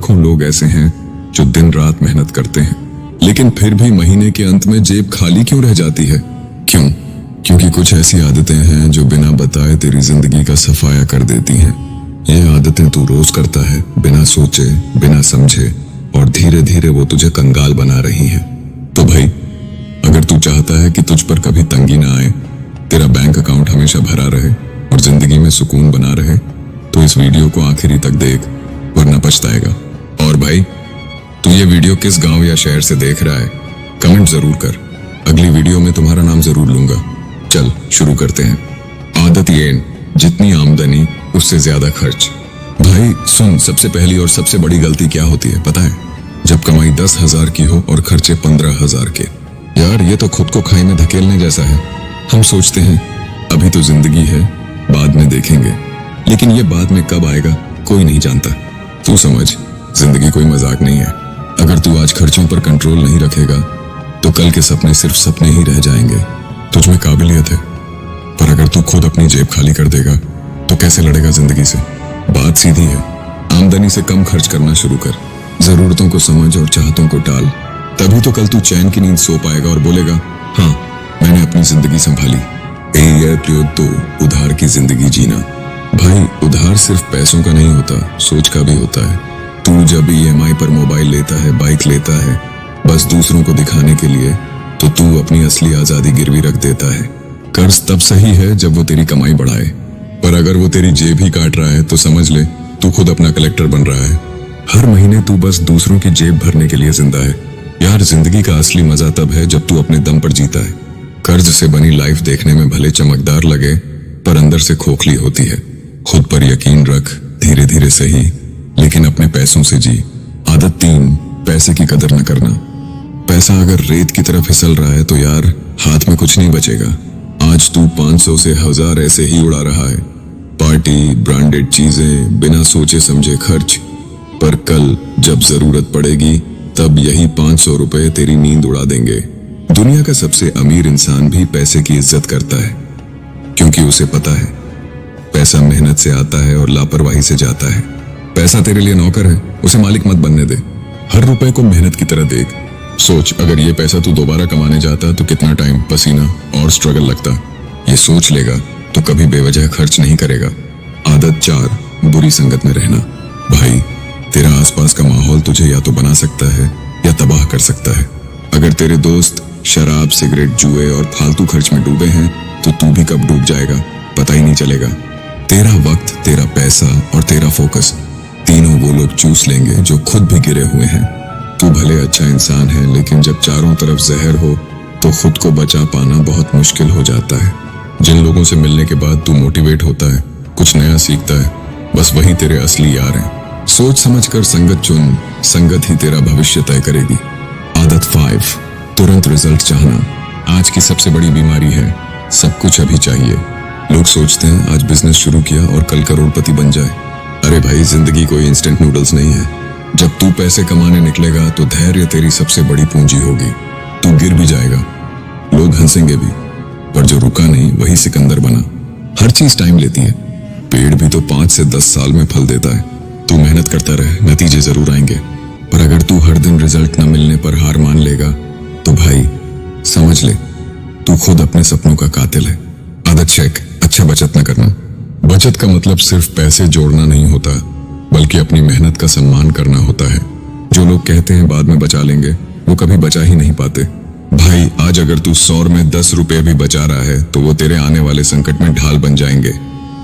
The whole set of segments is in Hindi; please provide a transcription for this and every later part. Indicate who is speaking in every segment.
Speaker 1: लाखों लोग ऐसे हैं जो दिन रात मेहनत करते हैं, लेकिन फिर भी महीने के अंत में जेब खाली क्यों रह जाती है? क्यों? क्योंकि कुछ ऐसी आदतें हैं जो बिना बताए तेरी जिंदगी का सफाया कर देती हैं। ये आदतें तू रोज करता है, बिना सोचे, बिना समझे, और धीरे धीरे वो तुझे कंगाल बना रही हैं। तो भाई, अगर तू चाहता है कि तुझ पर कभी तंगी ना आए, तेरा बैंक अकाउंट हमेशा भरा रहे और जिंदगी में सुकून बना रहे, तो इस वीडियो को आखिरी तक देख, वरना पछताएगा। और भाई, तू ये वीडियो किस गांव या शहर से देख रहा है, कमेंट जरूर कर। अगली वीडियो में तुम्हारा नाम जरूर लूंगा। चल शुरू करते हैं। आदत ये, जितनी आमदनी उससे ज्यादा खर्च। भाई सुन, सबसे पहली और सबसे बड़ी गलती क्या होती है पता है? जब कमाई 10,000 की हो और खर्चे 15,000 के। यार ये तो खुद को खाई में धकेलने जैसा है। हम सोचते हैं अभी तो जिंदगी है, बाद में देखेंगे, लेकिन ये बाद में कब आएगा कोई नहीं जानता। तू समझ, जिंदगी कोई मजाक नहीं है। अगर तू आज खर्चों पर कंट्रोल नहीं रखेगा तो कल के सपने सिर्फ सपने ही रह जाएंगे। तुझ में काबिलियत है, पर अगर तू खुद अपनी जेब खाली कर देगा तो कैसे लड़ेगा जिंदगी से? बात सीधी है, आमदनी से कम खर्च करना शुरू कर, जरूरतों को समझ और चाहतों को टाल। तभी तो कल तू चैन की नींद सो पाएगा और बोलेगा, हाँ मैंने अपनी जिंदगी संभाली। तो उधार की जिंदगी जीना। भाई उधार सिर्फ पैसों का नहीं होता, सोच का भी होता है। तू जब EMI पर मोबाइल लेता है, बाइक लेता है, बस दूसरों को दिखाने के लिए, तो तू अपनी असली आजादी गिरवी रख देता है। कर्ज तब सही है जब वो तेरी कमाई बढ़ाए, पर अगर वो तेरी जेब ही काट रहा है तो समझ ले तू खुद अपना कलेक्टर बन रहा है। हर महीने तू बस दूसरों की जेब भरने के लिए जिंदा है। यार जिंदगी का असली मजा तब है जब तू अपने दम पर जीता है। कर्ज से बनी लाइफ देखने में भले चमकदार लगे, पर अंदर से खोखली होती है। खुद पर यकीन रख, धीरे धीरे सही, लेकिन अपने पैसों से जी। आदत 3, पैसे की कदर न करना। पैसा अगर रेत की तरह फिसल रहा है तो यार हाथ में कुछ नहीं बचेगा। आज तू 500 से 1000 ऐसे ही उड़ा रहा है, पार्टी, ब्रांडेड चीजें, बिना सोचे समझे खर्च। पर कल जब जरूरत पड़ेगी तब यही 500 रुपए तेरी नींद उड़ा देंगे। दुनिया का सबसे अमीर इंसान भी पैसे की इज्जत करता है, क्योंकि उसे पता है पैसा मेहनत से आता है और लापरवाही से जाता है। पैसा तेरे लिए नौकर है, उसे मालिक मत बनने दे। हर रुपए को मेहनत की तरह देख। सोच, अगर ये पैसा तू दोबारा कमाने जाता तो कितना टाइम, पसीना और स्ट्रगल लगता। ये सोच लेगा तो कभी बेवजह खर्च नहीं करेगा। आदत 4, बुरी संगत में रहना। भाई तेरा आसपास का माहौल तुझे या तो बना सकता है या तबाह कर सकता है। अगर तेरे दोस्त शराब, सिगरेट, जुए और फालतू खर्च में डूबे हैं तो तू भी कब डूब जाएगा पता ही नहीं चलेगा। तेरा वक्त, तेरा पैसा और तेरा फोकस, तीनों वो लोग चूस लेंगे जो खुद भी गिरे हुए हैं। तू भले अच्छा इंसान है, लेकिन जब चारों तरफ जहर हो तो खुद को बचा पाना बहुत मुश्किल हो जाता है। जिन लोगों से मिलने के बाद तू मोटिवेट होता है, कुछ नया सीखता है, बस वही तेरे असली यार हैं। सोच समझकर संगत चुन, संगत ही तेरा भविष्य तय करेगी। आदत 5, तुरंत रिजल्ट चाहना। आज की सबसे बड़ी बीमारी है सब कुछ अभी चाहिए। लोग सोचते हैं आज बिजनेस शुरू किया और कल करोड़पति बन जाए। अरे भाई, जिंदगी कोई इंस्टेंट नूडल्स नहीं है। जब तू पैसे कमाने निकलेगा तो धैर्य तेरी सबसे बड़ी पूंजी होगी। तू गिर भी जाएगा, लोग हंसेंगे भी, पर जो रुका नहीं वही सिकंदर बना। हर चीज टाइम लेती है। पेड़ भी तो 5 से 10 साल में फल देता है। तू मेहनत करता रहे, नतीजे जरूर आएंगे। पर अगर तू हर दिन रिजल्ट न मिलने पर हार मान लेगा तो भाई समझ ले तू खुद अपने सपनों का कातिल है। आदत 6, अच्छा बचत न करना। बचत का मतलब सिर्फ पैसे जोड़ना नहीं होता, बल्कि अपनी मेहनत का सम्मान करना होता है। जो लोग कहते हैं बाद में बचा लेंगे, वो कभी बचा ही नहीं पाते। भाई आज अगर तू 100 में 10 रुपए भी बचा रहा है तो वो तेरे आने वाले संकट में ढाल बन जाएंगे।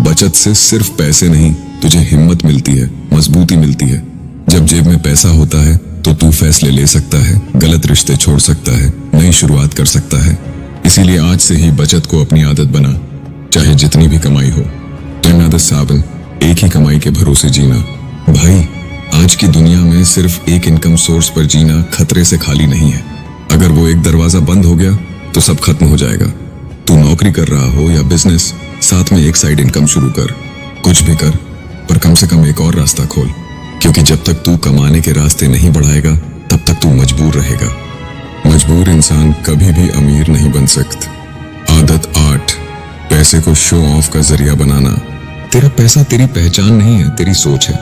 Speaker 1: बचत से सिर्फ पैसे नहीं, तुझे हिम्मत मिलती है, मजबूती मिलती है। जब जेब में पैसा होता है तो तू फैसले ले सकता है, गलत रिश्ते छोड़ सकता है, नई शुरुआत कर सकता है। इसीलिए आज से ही बचत को अपनी आदत बना, चाहे जितनी भी कमाई हो। 7, एक ही कमाई के भरोसे जीना। भाई आज की दुनिया में सिर्फ एक इनकम सोर्स पर जीना खतरे से खाली नहीं है। अगर वो एक दरवाजा बंद हो गया तो सब खत्म हो जाएगा। तू नौकरी कर रहा हो या बिजनेस, साथ में एक साइड इनकम शुरू कर। कुछ भी कर, पर कम से कम एक और रास्ता खोल, क्योंकि जब तक तू कमाने के रास्ते नहीं बढ़ाएगा तब तक तू मजबूर रहेगा। मजबूर इंसान कभी भी अमीर नहीं बन सकता। आदत 8, पैसे को शो ऑफ का जरिया बनाना। तेरा पैसा तेरी पहचान नहीं है, तेरी सोच है।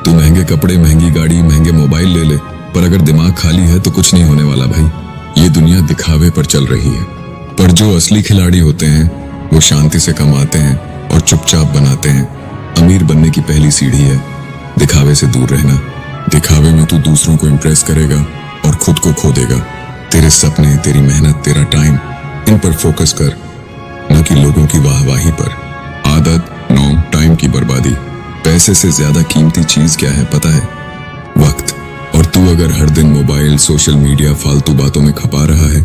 Speaker 1: तू महंगे कपड़े, महंगी गाड़ी, महंगे मोबाइल ले ले, पर अगर दिमाग खाली है तो कुछ नहीं होने वाला भाई। ये दुनिया दिखावे पर चल रही है, पर जो असली खिलाड़ी होते हैं वो शांति से कमाते हैं और चुपचाप बनाते हैं। अमीर बनने की पहली सीढ़ी है दिखावे से दूर रहना। दिखावे में तू दूसरों को इम्प्रेस करेगा और खुद को खो देगा। तेरे सपने, तेरी मेहनत, तेरा टाइम, इन पर फोकस कर, न कि लोगों की वाहवाही पर। आदत 9, टाइम की बर्बादी। पैसे से ज्यादा कीमती चीज क्या है पता है? वक्त। और तू अगर हर दिन मोबाइल, सोशल मीडिया, फालतू बातों में खपा रहा है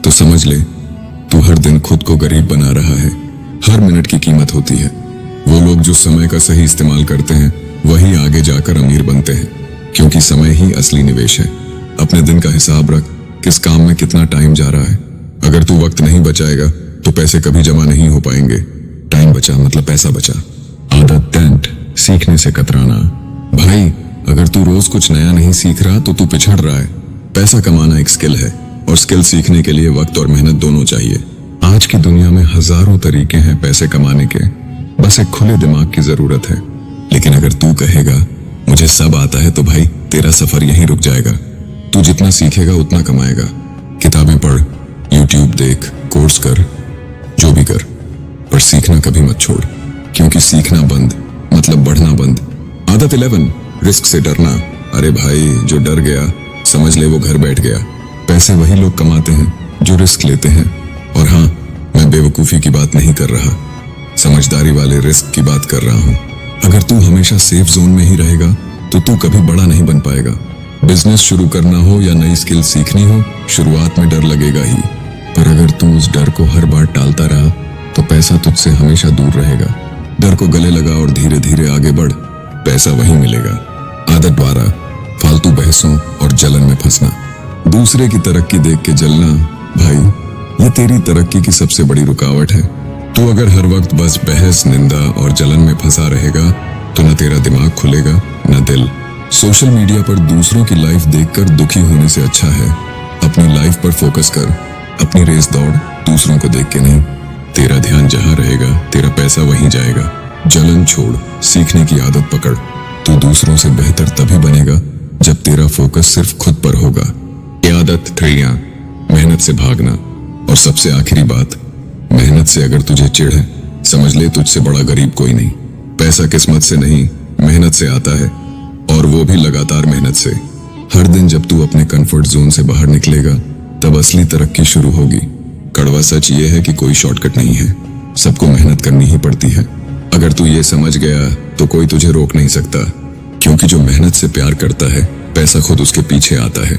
Speaker 1: तो समझ ले तू हर दिन खुद को गरीब बना रहा है। हर मिनट की कीमत होती है। वो लोग जो समय का सही इस्तेमाल करते हैं वही आगे जाकर अमीर बनते हैं, क्योंकि समय ही असली निवेश है। अपने दिन का हिसाब रख, किस काम में कितना टाइम जा रहा है। अगर तू वक्त नहीं बचाएगा तो पैसे कभी जमा नहीं हो पाएंगे। टाइम बचा मतलब पैसा बचा। आदत 10, सीखने से कतराना। भाई अगर तू रोज कुछ नया नहीं सीख रहा तो तू पिछड़ रहा है। पैसा कमाना एक स्किल है और स्किल सीखने के लिए वक्त और मेहनत दोनों चाहिए। आज की दुनिया में हजारों तरीके हैं पैसे कमाने के, बस एक खुले दिमाग की जरूरत है। लेकिन अगर तू कहेगा मुझे सब आता है तो भाई तेरा सफर यहीं रुक जाएगा। तू जितना सीखेगा उतना कमाएगा। किताबें पढ़, यूट्यूब देख, कोर्स कर, जो भी कर, पर सीखना कभी मत छोड़, क्योंकि सीखना बंद मतलब बढ़ना बंद। आदत 11, रिस्क से डरना। अरे भाई जो डर गया समझ ले वो घर बैठ गया। पैसे वही लोग कमाते हैं जो रिस्क लेते हैं। और हाँ, मैं बेवकूफी की बात नहीं कर रहा, समझदारी वाले रिस्क की बात कर रहा हूं। अगर तू हमेशा सेफ जोन में ही रहेगा तो तू कभी बड़ा नहीं बन पाएगा। बिजनेस शुरू करना हो या नई स्किल सीखनी हो, शुरुआत में डर लगेगा ही, पर अगर तू उस डर को हर बार टालता रहा तो पैसा तुझसे हमेशा दूर रहेगा। डर को गले लगा और धीरे धीरे आगे बढ़, पैसा वहीं मिलेगा। आदत 12, फालतू बहसों और जलन में फंसना। दूसरे की तरक्की देख के जलना, भाई ये तेरी तरक्की की सबसे बड़ी रुकावट है। तू अगर हर वक्त बस बहस, निंदा और जलन में फंसा रहेगा तो न तेरा दिमाग खुलेगा न दिल। सोशल मीडिया पर दूसरों की लाइफ देखकर दुखी होने से अच्छा है अपनी लाइफ पर फोकस कर। अपनी रेस दौड़, दूसरों को देख के नहीं। तेरा ध्यान जहां रहेगा तेरा पैसा वहीं जाएगा। जलन छोड़, सीखने की आदत पकड़। तू दूसरों से बेहतर तभी बनेगा जब तेरा फोकस सिर्फ खुद पर होगा। ये आदत 3, मेहनत से भागना। और सबसे आखिरी बात, मेहनत से अगर तुझे चिढ़ है समझ ले तुझसे बड़ा गरीब कोई नहीं। पैसा किस्मत से नहीं मेहनत से आता है, और वो भी लगातार मेहनत से। हर दिन जब तू अपने कंफर्ट जोन से बाहर निकलेगा तब असली तरक्की शुरू होगी। कड़वा सच ये है कि कोई शॉर्टकट नहीं है, सबको मेहनत करनी ही पड़ती है। अगर तू ये समझ गया तो कोई तुझे रोक नहीं सकता, क्योंकि जो मेहनत से प्यार करता है पैसा खुद उसके पीछे आता है।